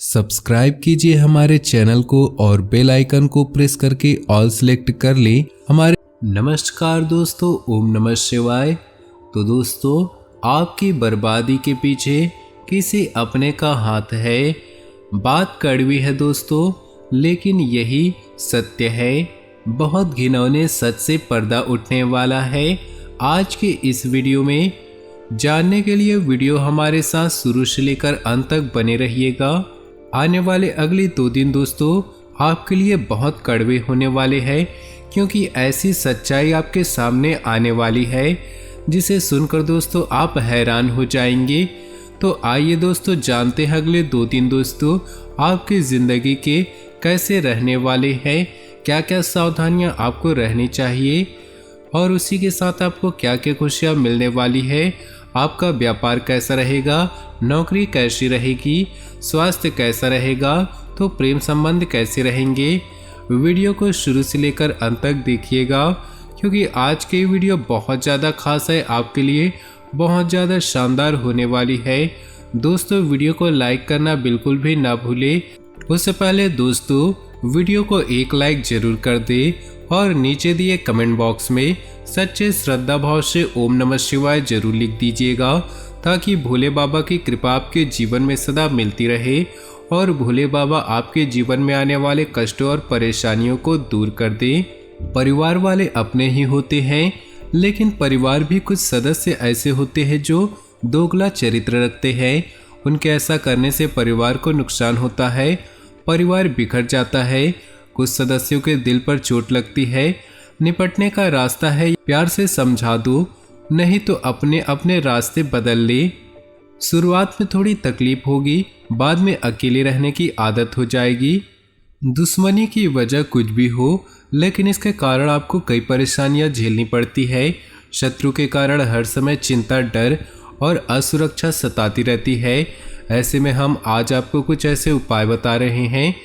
Subscribe कीजिए हमारे channel को और बेल आइकन को प्रेस करके ऑल सेलेक्ट कर ले हमारे। नमस्कार दोस्तों, ओम नमः शिवाय। तो दोस्तों, आपकी बर्बादी के पीछे किसी अपने का हाथ है। बात कड़वी है दोस्तों, लेकिन यही सत्य है। बहुत घिनौने सच से पर्दा उठने वाला है। आज के इस वीडियो में जानने के लिए वीडियो हमारे साथ शुरू से लेकर अंत तक बने रहिएगा। आने वाले अगले 2 दिन दोस्तों आपके लिए बहुत कड़वे होने वाले हैं, क्योंकि ऐसी सच्चाई आपके सामने आने वाली है जिसे सुनकर दोस्तों आप हैरान हो जाएंगे। तो आइए दोस्तों जानते हैं अगले 2 दिन दोस्तों आपकी ज़िंदगी के कैसे रहने वाले हैं, क्या क्या सावधानियां आपको रहनी चाहिए और उसी के साथ आपको क्या क्या खुशियां मिलने वाली है। आपका व्यापार कैसा रहेगा, नौकरी कैसी रहेगी, स्वास्थ्य कैसा रहेगा, तो प्रेम संबंध कैसे रहेंगे। वीडियो को शुरू से लेकर अंत तक देखिएगा, क्योंकि आज की वीडियो बहुत ज़्यादा खास है, आपके लिए बहुत ज़्यादा शानदार होने वाली है। दोस्तों, वीडियो को लाइक करना बिल्कुल भी ना भूले। उससे पहले दोस्तों वीडियो को एक लाइक जरूर कर दे और नीचे दिए कमेंट बॉक्स में सच्चे श्रद्धा भाव से ओम नमः शिवाय जरूर लिख दीजिएगा, ताकि भोले बाबा की कृपा आपके जीवन में सदा मिलती रहे और भोले बाबा आपके जीवन में आने वाले कष्टों और परेशानियों को दूर कर दे। परिवार वाले अपने ही होते हैं, लेकिन परिवार भी कुछ सदस्य ऐसे होते हैं जो दोगला चरित्र रखते हैं। उनके ऐसा करने से परिवार को नुकसान होता है, परिवार बिखर जाता है, कुछ सदस्यों के दिल पर चोट लगती है। निपटने का रास्ता है प्यार से समझा दो, नहीं तो अपने अपने रास्ते बदल ले। शुरुआत में थोड़ी तकलीफ होगी, बाद में अकेले रहने की आदत हो जाएगी। दुश्मनी की वजह कुछ भी हो, लेकिन इसके कारण आपको कई परेशानियां झेलनी पड़ती है। शत्रु के कारण हर समय चिंता, डर और असुरक्षा सताती रहती है। ऐसे में हम आज आपको कुछ ऐसे उपाय बता रहे हैं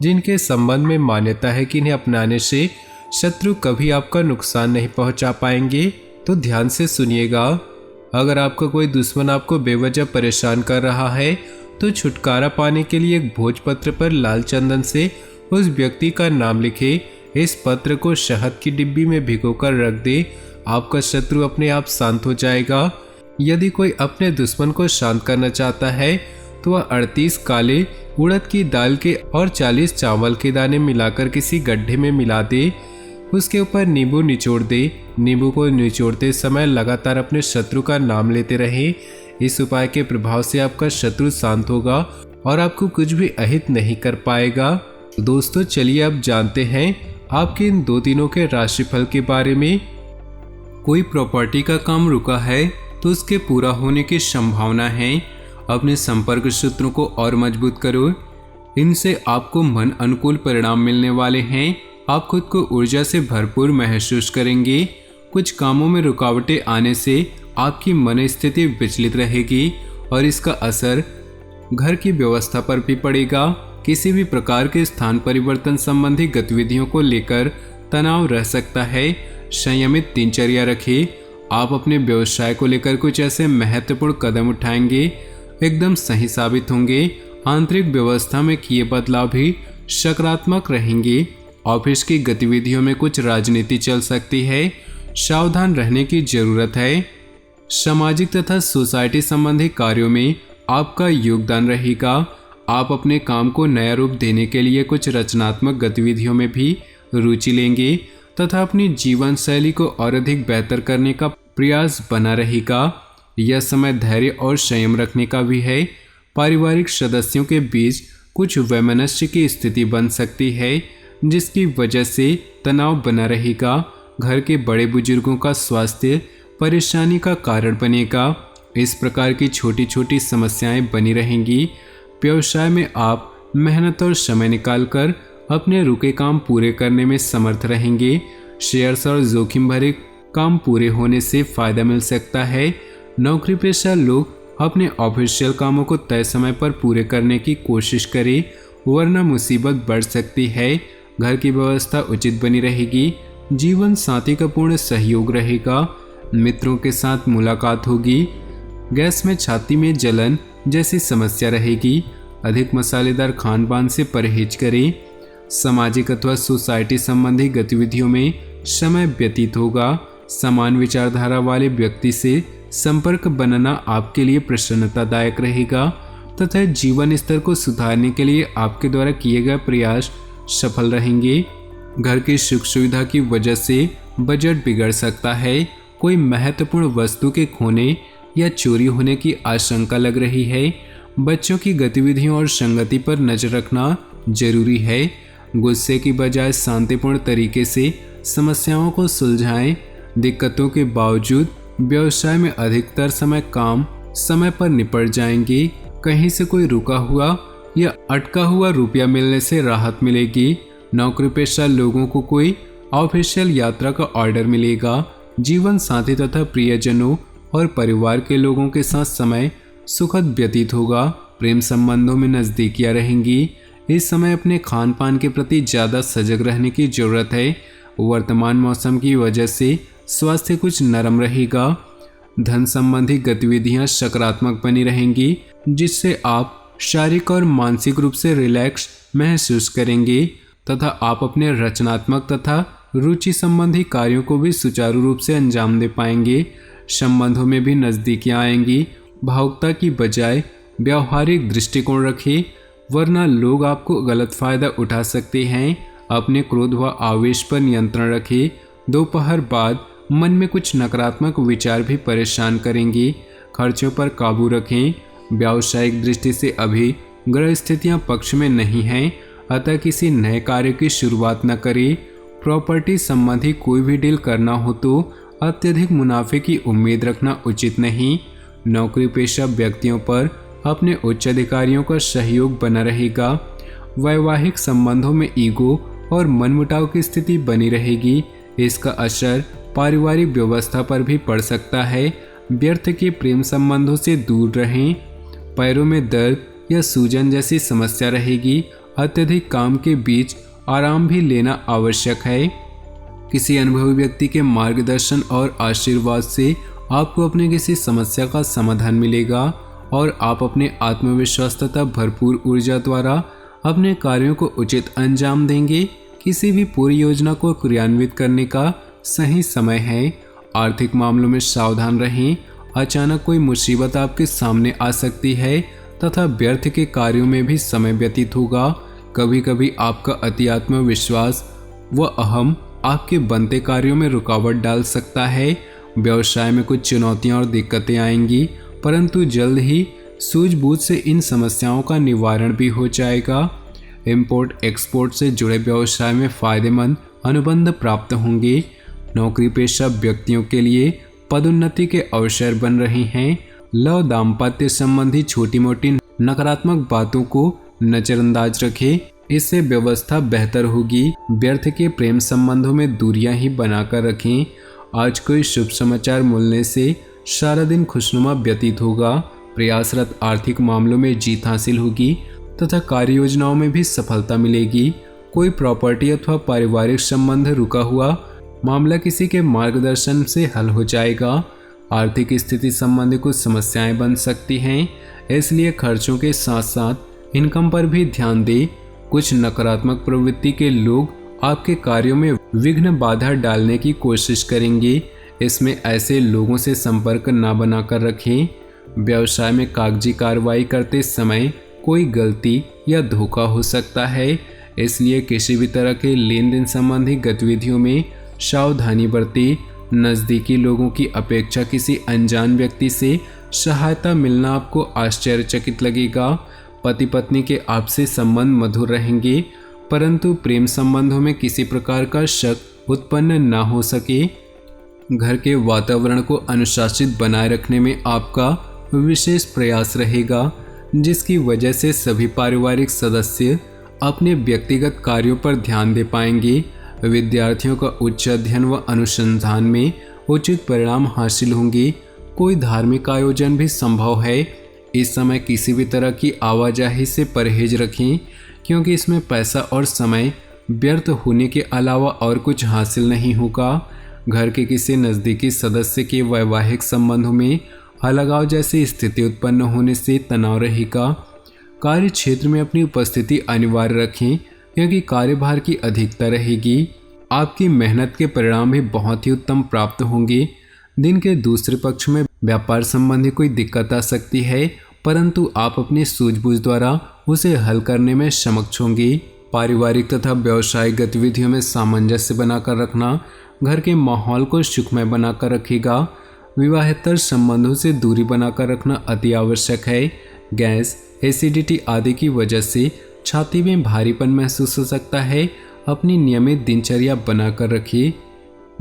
जिनके संबंध में मान्यता है कि इन्हें अपनाने से शत्रु कभी आपका नुकसान नहीं पहुंचा पाएंगे। तो ध्यान से सुनिएगा। अगर आपका कोई दुश्मन आपको बेवजह परेशान कर रहा है, तो छुटकारा पाने के लिए एक भोजपत्र पर लाल चंदन से उस व्यक्ति का नाम लिखे। इस पत्र को शहद की डिब्बी में भिगोकर रख दे। आपका शत्रु अपने आप शांत हो जाएगा। यदि कोई अपने दुश्मन को शांत करना चाहता है, तो वह 38 काले उड़द की दाल के और 40 चावल के दाने मिलाकर किसी गड्ढे में मिला दे। उसके ऊपर नींबू निचोड़ दे। नींबू को निचोड़ते समय लगातार अपने शत्रु का नाम लेते रहे। इस उपाय के प्रभाव से आपका शत्रु शांत होगा और आपको कुछ भी अहित नहीं कर पाएगा। दोस्तों, चलिए अब जानते हैं आपके इन 2 दिनों के राशिफल के बारे में। कोई प्रॉपर्टी का काम रुका है तो उसके पूरा होने की संभावना है। अपने संपर्क सूत्रों को और मजबूत करो, इनसे आपको मन अनुकूल परिणाम मिलने वाले हैं। आप खुद को ऊर्जा से भरपूर महसूस करेंगे। कुछ कामों में रुकावटें आने से आपकी मन स्थिति विचलित रहेगी और इसका असर घर की व्यवस्था पर भी पड़ेगा। किसी भी प्रकार के स्थान परिवर्तन संबंधी गतिविधियों को लेकर तनाव रह सकता है। संयमित दिनचर्या रखें। आप अपने व्यवसाय को लेकर कुछ ऐसे महत्वपूर्ण कदम उठाएंगे, एकदम सही साबित होंगे। आंतरिक व्यवस्था में किए बदलाव भी सकारात्मक रहेंगे। ऑफिस की गतिविधियों में कुछ राजनीति चल सकती है, सावधान रहने की जरूरत है। सामाजिक तथा सोसाइटी संबंधी कार्यों में आपका योगदान रहेगा। आप अपने काम को नया रूप देने के लिए कुछ रचनात्मक गतिविधियों में भी रुचि लेंगे तथा अपनी जीवन शैली को और अधिक बेहतर करने का प्रयास बना रहेगा। यह समय धैर्य और संयम रखने का भी है। पारिवारिक सदस्यों के बीच कुछ वैमनस्य की स्थिति बन सकती है, जिसकी वजह से तनाव बना रहेगा। घर के बड़े बुजुर्गों का स्वास्थ्य परेशानी का कारण बनेगा। इस प्रकार की छोटी छोटी समस्याएं बनी रहेंगी। व्यवसाय में आप मेहनत और समय निकालकर अपने रुके काम पूरे करने में समर्थ रहेंगे। शेयर्स और जोखिम भरे काम पूरे होने से फायदा मिल सकता है। नौकरी पेशा लोग अपने ऑफिशियल कामों को तय समय पर पूरे करने की कोशिश करें, वरना मुसीबत बढ़ सकती है। घर की व्यवस्था उचित बनी रहेगी। जीवन साथी का पूर्ण सहयोग रहेगा। मित्रों के साथ मुलाकात होगी। गैस में छाती में जलन जैसी समस्या रहेगी। अधिक मसालेदार खान पान से परहेज करें। सामाजिक अथवा सोसाइटी संबंधी गतिविधियों में समय व्यतीत होगा। समान विचारधारा वाले व्यक्ति से संपर्क बनाना आपके लिए प्रसन्नतादायक रहेगा तथा जीवन स्तर को सुधारने के लिए आपके द्वारा किए गए प्रयास सफल रहेंगे। घर की सुख सुविधा की वजह से बजट बिगड़ सकता है। कोई महत्वपूर्ण वस्तु के खोने या चोरी होने की आशंका लग रही है। बच्चों की गतिविधियों और संगति पर नजर रखना जरूरी है। गुस्से की बजाय शांतिपूर्ण तरीके से समस्याओं को सुलझाएं। दिक्कतों के बावजूद व्यवसाय में अधिकतर काम समय पर निपट जाएंगे। कहीं से कोई रुका हुआ या अटका हुआ रुपया मिलने से राहत मिलेगी। नौकरी पेशा लोगों को कोई ऑफिशियल यात्रा का ऑर्डर मिलेगा। जीवन साथी तथा प्रियजनों और परिवार के लोगों के साथ समय सुखद व्यतीत होगा। प्रेम संबंधों में नजदीकियां रहेंगी। इस समय अपने खान पान के प्रति ज़्यादा सजग रहने की जरूरत है। वर्तमान मौसम की वजह से स्वास्थ्य कुछ नरम रहेगा। धन संबंधी गतिविधियां सकारात्मक बनी रहेंगी, जिससे आप शारीरिक और मानसिक रूप से रिलैक्स महसूस करेंगे तथा आप अपने रचनात्मक तथा रुचि संबंधी कार्यों को भी सुचारू रूप से अंजाम दे पाएंगे। संबंधों में भी नजदीकियां आएंगी। भावुकता की बजाय व्यावहारिक दृष्टिकोण रखें, वरना लोग आपको गलत फायदा उठा सकते हैं। अपने क्रोध व आवेश पर नियंत्रण रखें। दोपहर बाद मन में कुछ नकारात्मक विचार भी परेशान करेंगे। खर्चों पर काबू रखें। व्यावसायिक दृष्टि से अभी ग्रह स्थितियां पक्ष में नहीं हैं, अतः किसी नए कार्य की शुरुआत न करें। प्रॉपर्टी संबंधी कोई भी डील करना हो तो अत्यधिक मुनाफे की उम्मीद रखना उचित नहीं। नौकरी पेशा व्यक्तियों पर अपने उच्च अधिकारियों का सहयोग बना रहेगा। वैवाहिक संबंधों में ईगो और मनमुटाव की स्थिति बनी रहेगी। इसका असर पारिवारिक व्यवस्था पर भी पड़ सकता है। व्यर्थ के प्रेम संबंधों से दूर रहें। पैरों में दर्द या सूजन जैसी समस्या रहेगी। अत्यधिक काम के बीच आराम भी लेना आवश्यक है। किसी अनुभवी व्यक्ति के मार्गदर्शन और आशीर्वाद से आपको अपने किसी समस्या का समाधान मिलेगा और आप अपने आत्मविश्वास तथा भरपूर ऊर्जा द्वारा अपने कार्यों को उचित अंजाम देंगे। किसी भी पूरी योजना को क्रियान्वित करने का सही समय है। आर्थिक मामलों में सावधान रहें। अचानक कोई मुसीबत आपके सामने आ सकती है तथा व्यर्थ के कार्यों में भी समय व्यतीत होगा। कभी कभी आपका अति आत्मविश्वास व अहम आपके बनते कार्यों में रुकावट डाल सकता है। व्यवसाय में कुछ चुनौतियां और दिक्कतें आएंगी, परंतु जल्द ही सूझबूझ से इन समस्याओं का निवारण भी हो जाएगा। इंपोर्ट एक्सपोर्ट से जुड़े व्यवसाय में फायदेमंद अनुबंध प्राप्त होंगे। नौकरी पेशा व्यक्तियों के लिए पदोन्नति के अवसर बन रहे हैं। लव दाम्पत्य संबंधी छोटी मोटी नकारात्मक बातों को नजरअंदाज रखें, इससे व्यवस्था बेहतर होगी। व्यर्थ के प्रेम संबंधों में दूरियां ही बनाकर रखें। आज कोई शुभ समाचार मिलने से सारा दिन खुशनुमा व्यतीत होगा। प्रयासरत आर्थिक मामलों में जीत हासिल होगी तथा कार्य योजनाओं में भी सफलता मिलेगी। कोई प्रॉपर्टी अथवा पारिवारिक संबंध रुका हुआ मामला किसी के मार्गदर्शन से हल हो जाएगा। आर्थिक स्थिति संबंधी कुछ समस्याएं बन सकती हैं, इसलिए खर्चों के साथ साथ इनकम पर भी ध्यान दें। कुछ नकारात्मक प्रवृत्ति के लोग आपके कार्यों में विघ्न बाधा डालने की कोशिश करेंगे, इसमें ऐसे लोगों से संपर्क न बनाकर रखें। व्यवसाय में कागजी कार्रवाई करते समय कोई गलती या धोखा हो सकता है, इसलिए किसी भी तरह के लेन देन संबंधी गतिविधियों में सावधानी बरतें। नज़दीकी लोगों की अपेक्षा किसी अनजान व्यक्ति से सहायता मिलना आपको आश्चर्यचकित लगेगा। पति पत्नी के आपसी संबंध मधुर रहेंगे, परंतु प्रेम संबंधों में किसी प्रकार का शक उत्पन्न न हो सके। घर के वातावरण को अनुशासित बनाए रखने में आपका विशेष प्रयास रहेगा, जिसकी वजह से सभी पारिवारिक सदस्य अपने व्यक्तिगत कार्यों पर ध्यान दे पाएंगे। विद्यार्थियों का उच्च अध्ययन व अनुसंधान में उचित परिणाम हासिल होंगे। कोई धार्मिक आयोजन भी संभव है। इस समय किसी भी तरह की आवाजाही से परहेज रखें, क्योंकि इसमें पैसा और समय व्यर्थ होने के अलावा और कुछ हासिल नहीं होगा। घर के किसी नज़दीकी सदस्य के वैवाहिक संबंधों में अलगाव जैसी स्थिति उत्पन्न होने से तनाव रहेगा। कार्य क्षेत्र में अपनी उपस्थिति अनिवार्य रखें क्योंकि कार्यभार की अधिकता रहेगी। आपकी मेहनत के परिणाम भी बहुत ही उत्तम प्राप्त होंगे। दिन के दूसरे पक्ष में व्यापार संबंधी कोई दिक्कत आ सकती है, परंतु आप अपनी सूझबूझ द्वारा उसे हल करने में सक्षम होंगे। पारिवारिक तथा व्यावसायिक गतिविधियों में सामंजस्य बनाकर रखना घर के माहौल को सुखमय बनाकर रखेगा। विवाहेतर संबंधों से दूरी बनाकर रखना अति आवश्यक है। गैस, एसिडिटी आदि की वजह से छाती में भारीपन महसूस हो सकता है। अपनी नियमित दिनचर्या बनाकर रखिए।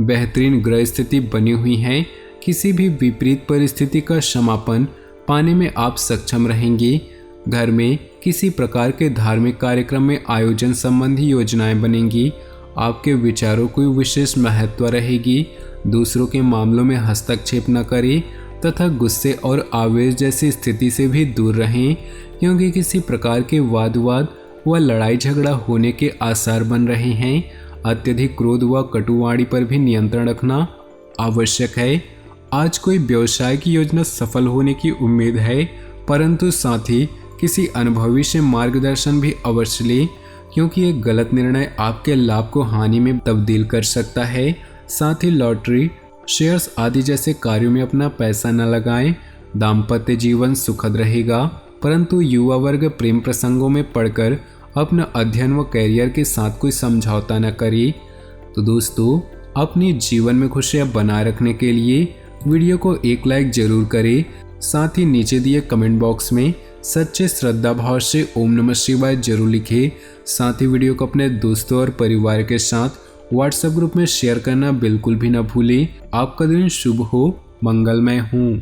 बेहतरीन ग्रह स्थिति बनी हुई है। किसी भी विपरीत परिस्थिति का समापन पाने में आप सक्षम रहेंगे। घर में किसी प्रकार के धार्मिक कार्यक्रम में आयोजन संबंधी योजनाएं बनेंगी। आपके विचारों को विशेष महत्व रहेगी। दूसरों के मामलों में हस्तक्षेप न करें तथा गुस्से और आवेश जैसी स्थिति से भी दूर रहें, क्योंकि किसी प्रकार के वाद विवाद व लड़ाई झगड़ा होने के आसार बन रहे हैं। अत्यधिक क्रोध व कटुवाणी पर भी नियंत्रण रखना आवश्यक है। आज कोई व्यवसाय की योजना सफल होने की उम्मीद है, परंतु साथ ही किसी अनुभवी से मार्गदर्शन भी अवश्य लें, क्योंकि एक गलत निर्णय आपके लाभ को हानि में तब्दील कर सकता है। साथ ही लॉटरी, शेयर्स आदि जैसे कार्यों में अपना पैसा न लगाएं। दाम्पत्य जीवन सुखद रहेगा, परंतु युवा वर्ग प्रेम प्रसंगों में पड़कर अपना अध्ययन व कैरियर के साथ कोई समझौता न करे। तो दोस्तों, अपने जीवन में खुशियां बनाए रखने के लिए वीडियो को एक लाइक जरूर करें। साथ ही नीचे दिए कमेंट बॉक्स में सच्चे श्रद्धा भाव से ओम नमः शिवाय जरूर लिखें। साथ ही वीडियो को अपने दोस्तों और परिवार के साथ व्हाट्सएप ग्रुप में शेयर करना बिल्कुल भी न भूलें। आपका दिन शुभ हो, मंगलमय हो।